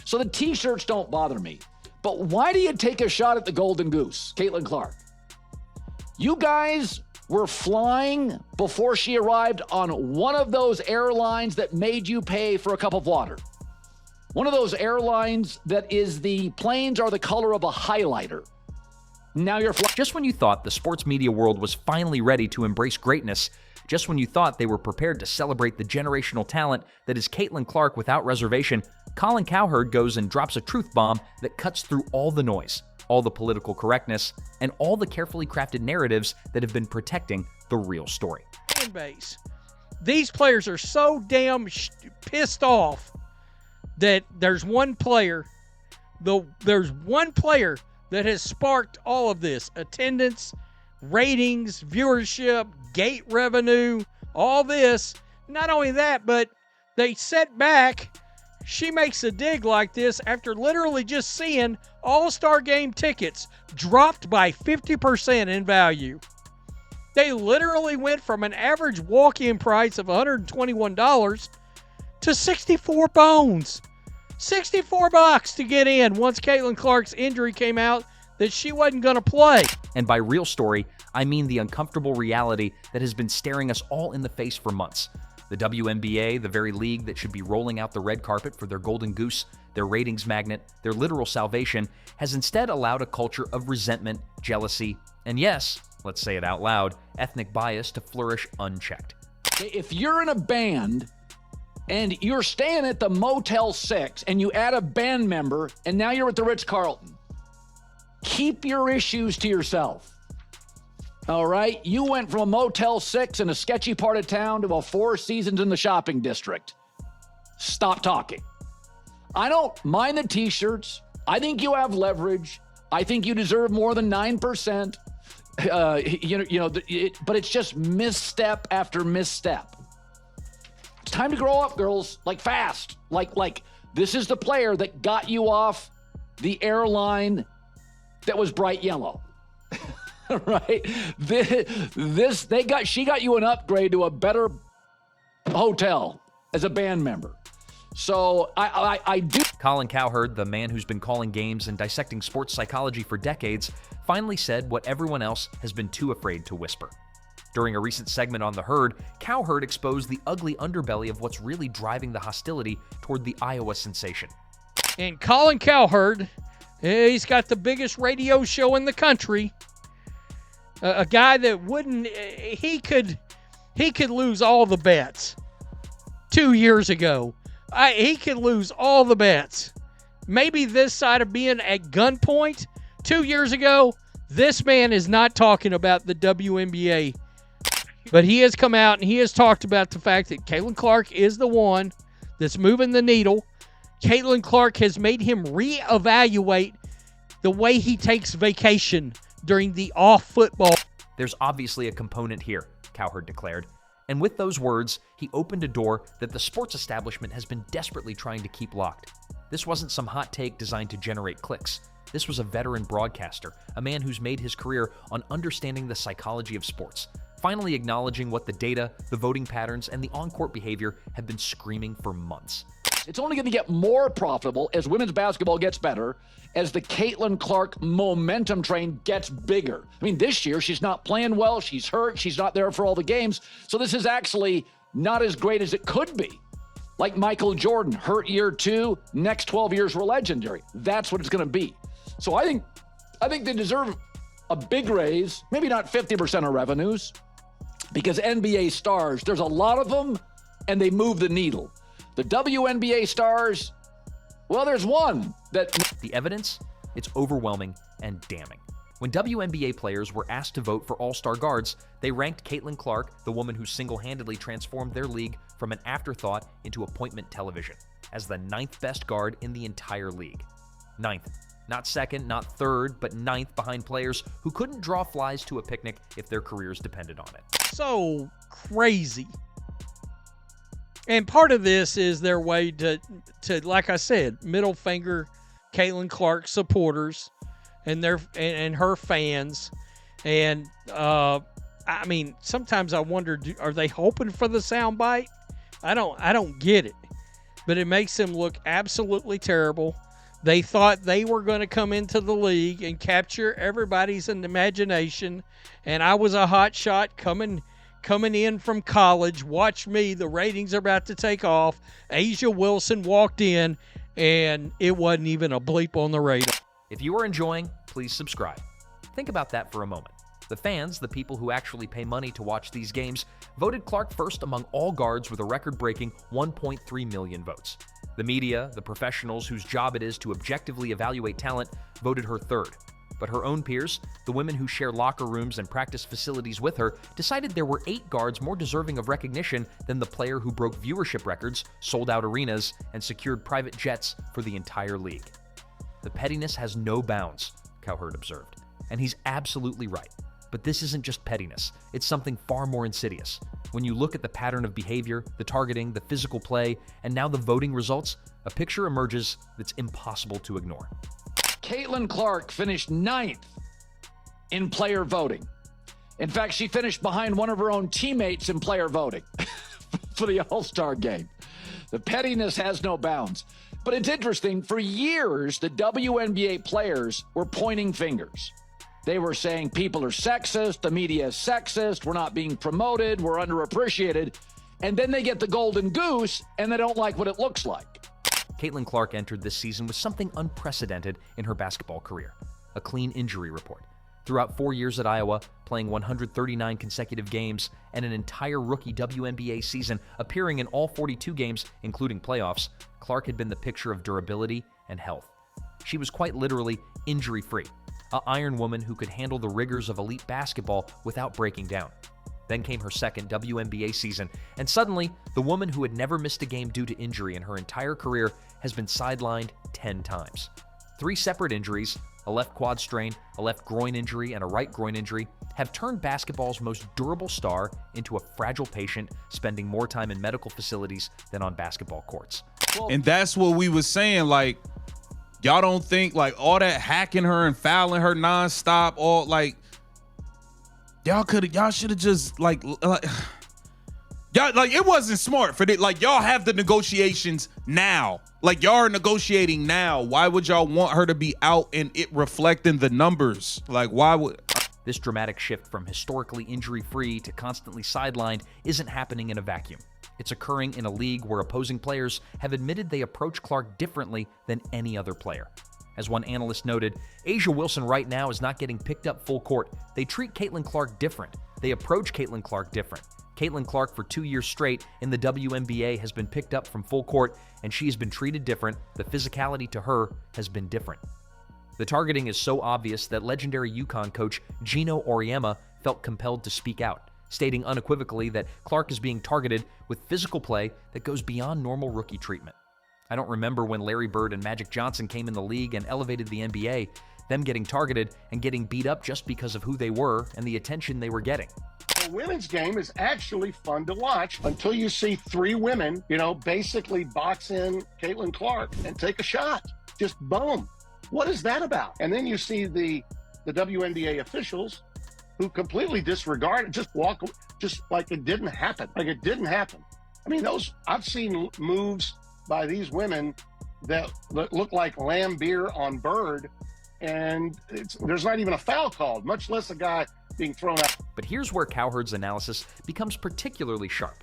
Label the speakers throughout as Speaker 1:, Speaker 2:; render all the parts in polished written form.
Speaker 1: So the T-shirts don't bother me. But why do you take a shot at the Golden Goose, Catilin Clark? You guys were flying before she arrived on one of those airlines that made you pay for a cup of water. One of those airlines that is the planes are the color of a highlighter. Now you're
Speaker 2: just when you thought the sports media world was finally ready to embrace greatness, just when you thought they were prepared to celebrate the generational talent that is Catilin Clark without reservation, Colin Cowherd goes and drops a truth bomb that cuts through all the noise, all the political correctness, and all the carefully crafted narratives that have been protecting the real story.
Speaker 3: Fan base. These players are so damn pissed off that there's one player that has sparked all of this. Attendance, ratings, viewership, gate revenue, all this. Not only that, but they set back. She makes a dig like this after literally just seeing All-Star Game tickets dropped by 50% in value. They literally went from an average walk-in price of $121 to 64 bones. $64 to get in once Catilin Clark's injury came out that she wasn't going to play.
Speaker 2: And by real story, I mean the uncomfortable reality that has been staring us all in the face for months. The WNBA, the very league that should be rolling out the red carpet for their Golden Goose, their ratings magnet, their literal salvation, has instead allowed a culture of resentment, jealousy, and yes, let's say it out loud, ethnic bias to flourish unchecked.
Speaker 1: If you're in a band and you're staying at the Motel 6 and you add a band member and now you're at the Ritz-Carlton, keep your issues to yourself. All right? You went from a Motel 6 in a sketchy part of town to a Four Seasons in the shopping district. Stop talking. I don't mind the T-shirts. I think you have leverage. I think you deserve more than 9%. But it's just misstep after misstep. It's time to grow up, girls. Like fast. Like this is the player that got you off the airline that was bright yellow. Right? She got you an upgrade to a better hotel as a band member. So I do.
Speaker 2: Colin Cowherd, the man who's been calling games and dissecting sports psychology for decades, finally said what everyone else has been too afraid to whisper. During a recent segment on The Herd, Cowherd exposed the ugly underbelly of what's really driving the hostility toward the Iowa sensation.
Speaker 3: And Colin Cowherd, he's got the biggest radio show in the country. A guy that he could lose all the bets 2 years ago. He could lose all the bets. Maybe this side of being at gunpoint 2 years ago, this man is not talking about the WNBA. But he has come out and he has talked about the fact that Catilin Clark is the one that's moving the needle. Catilin Clark has made him reevaluate the way he takes vacation during the off football.
Speaker 2: There's obviously a component here, Cowherd declared. And with those words, he opened a door that the sports establishment has been desperately trying to keep locked. This wasn't some hot take designed to generate clicks. This was a veteran broadcaster, a man who's made his career on understanding the psychology of sports, finally acknowledging what the data, the voting patterns, and the on-court behavior have been screaming for months.
Speaker 1: It's only going to get more profitable as women's basketball gets better, as the Catilin Clark momentum train gets bigger. I mean, this year she's not playing well. She's hurt. She's not there for all the games. So this is actually not as great as it could be. Like Michael Jordan, hurt year 2, next 12 years were legendary. That's what it's going to be. So I think they deserve a big raise, maybe not 50% of revenues, because NBA stars, there's a lot of them, and they move the needle. The WNBA stars, well, there's one that...
Speaker 2: The evidence? It's overwhelming and damning. When WNBA players were asked to vote for All-Star guards, they ranked Catilin Clark, the woman who single-handedly transformed their league from an afterthought into appointment television, as the 9th best guard in the entire league. 9th. Not 2nd, not 3rd, but 9th behind players who couldn't draw flies to a picnic if their careers depended on it.
Speaker 3: So crazy. And part of this is their way to like I said, middle finger Catilin Clark supporters and her fans. And I mean, sometimes I wonder, are they hoping for the soundbite? I don't get it. but it makes them look absolutely terrible. They thought they were going to come into the league and capture everybody's imagination, and I was a hot shot coming in from college. Watch me, the ratings are about to take off. A'ja Wilson walked in, and it wasn't even a bleep on the radar.
Speaker 2: If you are enjoying, please subscribe. Think about that for a moment. The fans, the people who actually pay money to watch these games, voted Clark first among all guards with a record-breaking 1.3 million votes. The media, the professionals whose job it is to objectively evaluate talent, voted her third. But her own peers, the women who share locker rooms and practice facilities with her, decided there were 8 guards more deserving of recognition than the player who broke viewership records, sold out arenas, and secured private jets for the entire league. The pettiness has no bounds, Cowherd observed. And he's absolutely right. But this isn't just pettiness. It's something far more insidious. When you look at the pattern of behavior, the targeting, the physical play, and now the voting results, a picture emerges that's impossible to ignore.
Speaker 1: Caitlin Clark finished 9th in player voting. In fact, she finished behind one of her own teammates in player voting for the All-Star game. The pettiness has no bounds. But it's interesting, for years, the WNBA players were pointing fingers. They were saying people are sexist, the media is sexist, we're not being promoted, we're underappreciated. And then they get the Golden Goose, and they don't like what it looks like.
Speaker 2: Caitlin Clark entered this season with something unprecedented in her basketball career, a clean injury report. Throughout 4 years at Iowa, playing 139 consecutive games, and an entire rookie WNBA season appearing in all 42 games, including playoffs, Clark had been the picture of durability and health. She was quite literally injury-free, an iron woman who could handle the rigors of elite basketball without breaking down. Then came her second WNBA season, and suddenly, the woman who had never missed a game due to injury in her entire career has been sidelined 10 times. 3 separate injuries, a left quad strain, a left groin injury, and a right groin injury, have turned basketball's most durable star into a fragile patient spending more time in medical facilities than on basketball courts.
Speaker 4: And that's what we was saying, like, y'all don't think, like, all that hacking her and fouling her nonstop, all, like, y'all should have just, like, y'all, like, it wasn't smart for it. Like, y'all have the negotiations now. Like, y'all are negotiating now. Why would y'all want her to be out and it reflecting the numbers? Like, why would...
Speaker 2: This dramatic shift from historically injury-free to constantly sidelined isn't happening in a vacuum. It's occurring in a league where opposing players have admitted they approach Clark differently than any other player. As one analyst noted, A'ja Wilson right now is not getting picked up full court. They treat Caitlin Clark different. They approach Caitlin Clark different. Caitlin Clark for 2 years straight in the WNBA has been picked up from full court, and she has been treated different. The physicality to her has been different. The targeting is so obvious that legendary UConn coach Gino Auriemma felt compelled to speak out, stating unequivocally that Clark is being targeted with physical play that goes beyond normal rookie treatment. I don't remember when Larry Bird and Magic Johnson came in the league and elevated the NBA, them getting targeted and getting beat up just because of who they were and the attention they were getting.
Speaker 5: The women's game is actually fun to watch until you see 3 women, basically box in Caitlin Clark and take a shot. Just boom. What is that about? And then you see the WNBA officials who completely disregard it, just walk, just like it didn't happen. Like it didn't happen. I mean, I've seen moves by these women that look like Lambeer on Bird, and there's not even a foul called, much less a guy being thrown out.
Speaker 2: But here's where Cowherd's analysis becomes particularly sharp.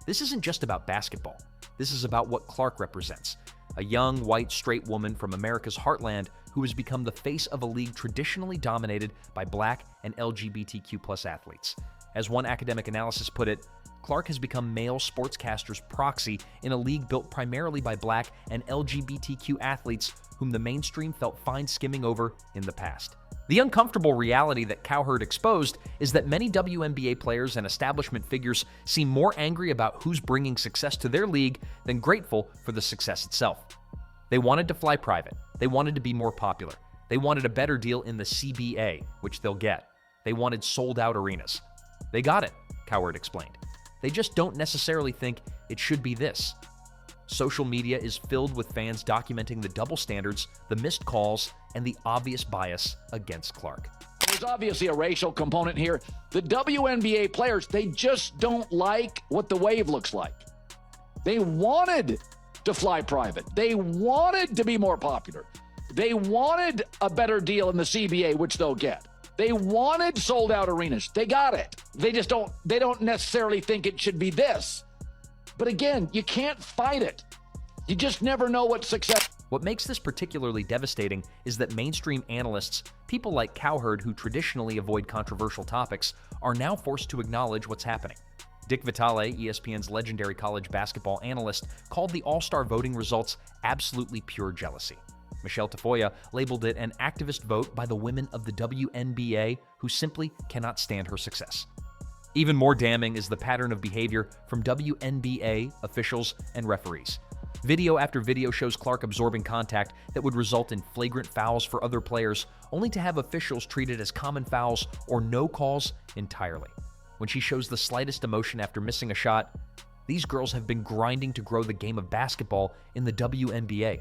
Speaker 2: This isn't just about basketball. This is about what Clark represents. A young, white, straight woman from America's heartland who has become the face of a league traditionally dominated by Black and LGBTQ+ athletes. As one academic analysis put it, Clark has become male sportscasters' proxy in a league built primarily by Black and LGBTQ athletes whom the mainstream felt fine skimming over in the past. The uncomfortable reality that Cowherd exposed is that many WNBA players and establishment figures seem more angry about who's bringing success to their league than grateful for the success itself. They wanted to fly private. They wanted to be more popular. They wanted a better deal in the CBA, which they'll get. They wanted sold-out arenas. They got it, Cowherd explained. They just don't necessarily think it should be this. Social media is filled with fans documenting the double standards, the missed calls, and the obvious bias against Clark.
Speaker 1: There's obviously a racial component here. The WNBA players, they just don't like what the wave looks like. They wanted to fly private. They wanted to be more popular. They wanted a better deal in the CBA, which they'll get. They wanted sold out arenas. They got it. They don't necessarily think it should be this. But again, you can't fight it. You just never know what success.
Speaker 2: What makes this particularly devastating is that mainstream analysts, people like Cowherd who traditionally avoid controversial topics, are now forced to acknowledge what's happening. Dick Vitale, ESPN's legendary college basketball analyst, called the All-Star voting results absolutely pure jealousy. Michelle Tafoya labeled it an activist vote by the women of the WNBA who simply cannot stand her success. Even more damning is the pattern of behavior from WNBA officials and referees. Video after video shows Clark absorbing contact that would result in flagrant fouls for other players, only to have officials treat it as common fouls or no calls entirely. When she shows the slightest emotion after missing a shot, these girls have been grinding to grow the game of basketball in the WNBA.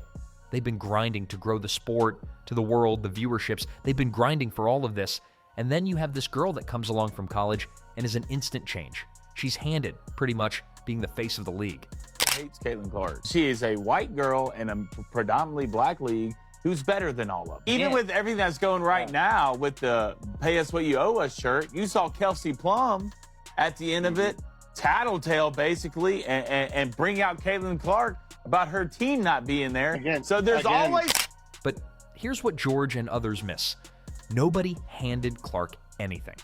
Speaker 2: They've been grinding to grow the sport, to the world, the viewerships. They've been grinding for all of this. And then you have this girl that comes along from college and is an instant change. She's handed, pretty much, being the face of the league.
Speaker 6: Hates Caitlin Clark. She is a white girl in a predominantly black league who's better than all of them. Even with everything that's going right now with the pay us what you owe us shirt, you saw Kelsey Plum at the end of it, tattletale basically, and bring out Caitlin Clark about her team not being there. So there's always...
Speaker 2: But here's what George and others miss. Nobody handed Clark anything.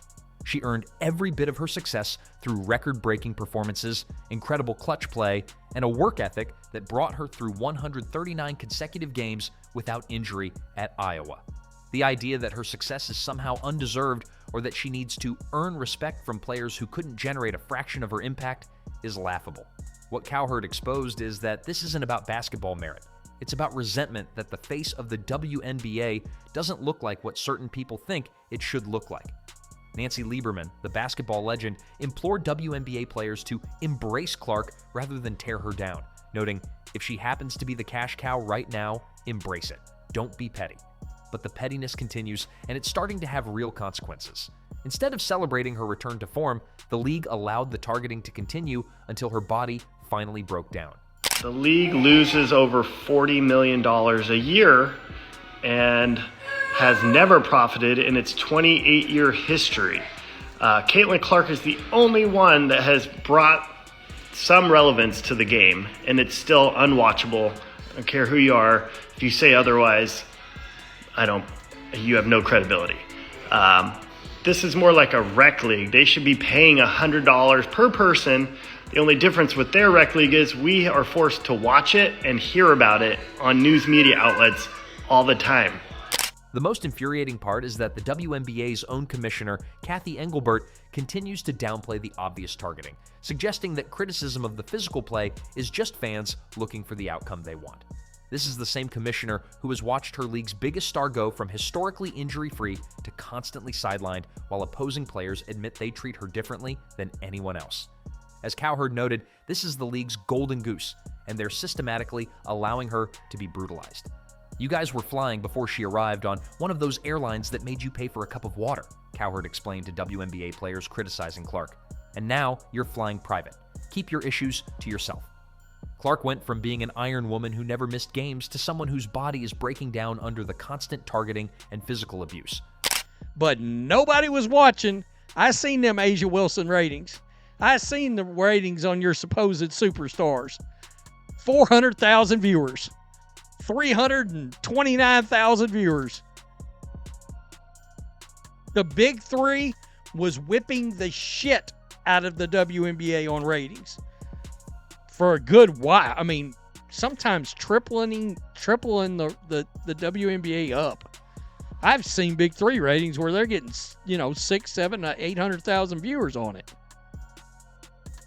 Speaker 2: She earned every bit of her success through record-breaking performances, incredible clutch play, and a work ethic that brought her through 139 consecutive games without injury at Iowa. The idea that her success is somehow undeserved or that she needs to earn respect from players who couldn't generate a fraction of her impact is laughable. What Cowherd exposed is that this isn't about basketball merit. It's about resentment that the face of the WNBA doesn't look like what certain people think it should look like. Nancy Lieberman, the basketball legend, implored WNBA players to embrace Clark rather than tear her down, noting, if she happens to be the cash cow right now, embrace it. Don't be petty. But the pettiness continues, and it's starting to have real consequences. Instead of celebrating her return to form, the league allowed the targeting to continue until her body finally broke down.
Speaker 7: The league loses over $40 million a year and has never profited in its 28-year history. Caitlin Clark is the only one that has brought some relevance to the game, and it's still unwatchable. I don't care who you are. If you say otherwise, you have no credibility. This is more like a rec league. They should be paying $100 per person. The only difference with their rec league is we are forced to watch it and hear about it on news media outlets all the time.
Speaker 2: The most infuriating part is that the WNBA's own commissioner, Kathy Engelbert, continues to downplay the obvious targeting, suggesting that criticism of the physical play is just fans looking for the outcome they want. This is the same commissioner who has watched her league's biggest star go from historically injury-free to constantly sidelined while opposing players admit they treat her differently than anyone else. As Cowherd noted, this is the league's Golden Goose, and they're systematically allowing her to be brutalized. You guys were flying before she arrived on one of those airlines that made you pay for a cup of water, Cowherd explained to WNBA players criticizing Clark. And now you're flying private. Keep your issues to yourself. Clark went from being an iron woman who never missed games to someone whose body is breaking down under the constant targeting and physical abuse.
Speaker 3: But nobody was watching. I seen them Asia Wilson ratings. I seen the ratings on your supposed superstars. 400,000 viewers. 329,000 viewers. The big three was whipping the shit out of the WNBA on ratings for a good while. I mean, sometimes tripling the WNBA up. I've seen big three ratings where they're getting, 6, 7, 800,000 viewers on it.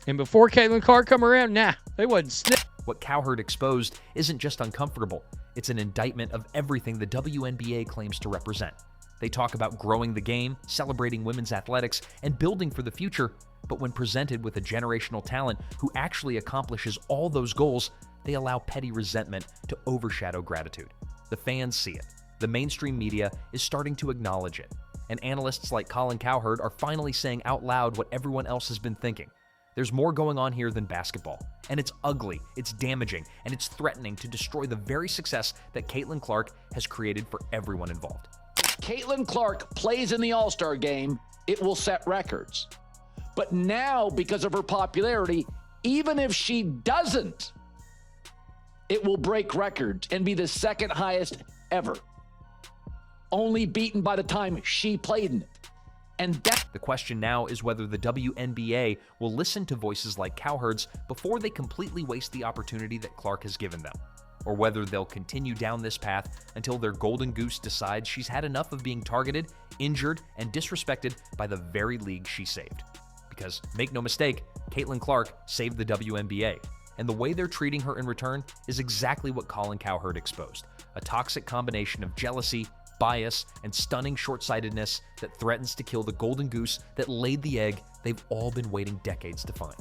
Speaker 3: And before Caitlin Clark come around, they wasn't sniff.
Speaker 2: What Cowherd exposed isn't just uncomfortable, it's an indictment of everything the WNBA claims to represent. They talk about growing the game, celebrating women's athletics, and building for the future, but when presented with a generational talent who actually accomplishes all those goals, they allow petty resentment to overshadow gratitude. The fans see it. The mainstream media is starting to acknowledge it. And analysts like Colin Cowherd are finally saying out loud what everyone else has been thinking. There's more going on here than basketball, and it's ugly, it's damaging, and it's threatening to destroy the very success that Caitlin Clark has created for everyone involved.
Speaker 1: Caitlin Clark plays in the All-Star game, it will set records. But now, because of her popularity, even if she doesn't, it will break records and be the second highest ever, only beaten by the time she played in it. And
Speaker 2: the question now is whether the WNBA will listen to voices like Cowherd's before they completely waste the opportunity that Clark has given them, or whether they'll continue down this path until their Golden Goose decides she's had enough of being targeted, injured, and disrespected by the very league she saved. Because, make no mistake, Caitlin Clark saved the WNBA, and the way they're treating her in return is exactly what Colin Cowherd exposed: a toxic combination of jealousy, bias, and stunning short-sightedness that threatens to kill the Golden Goose that laid the egg they've all been waiting decades to find.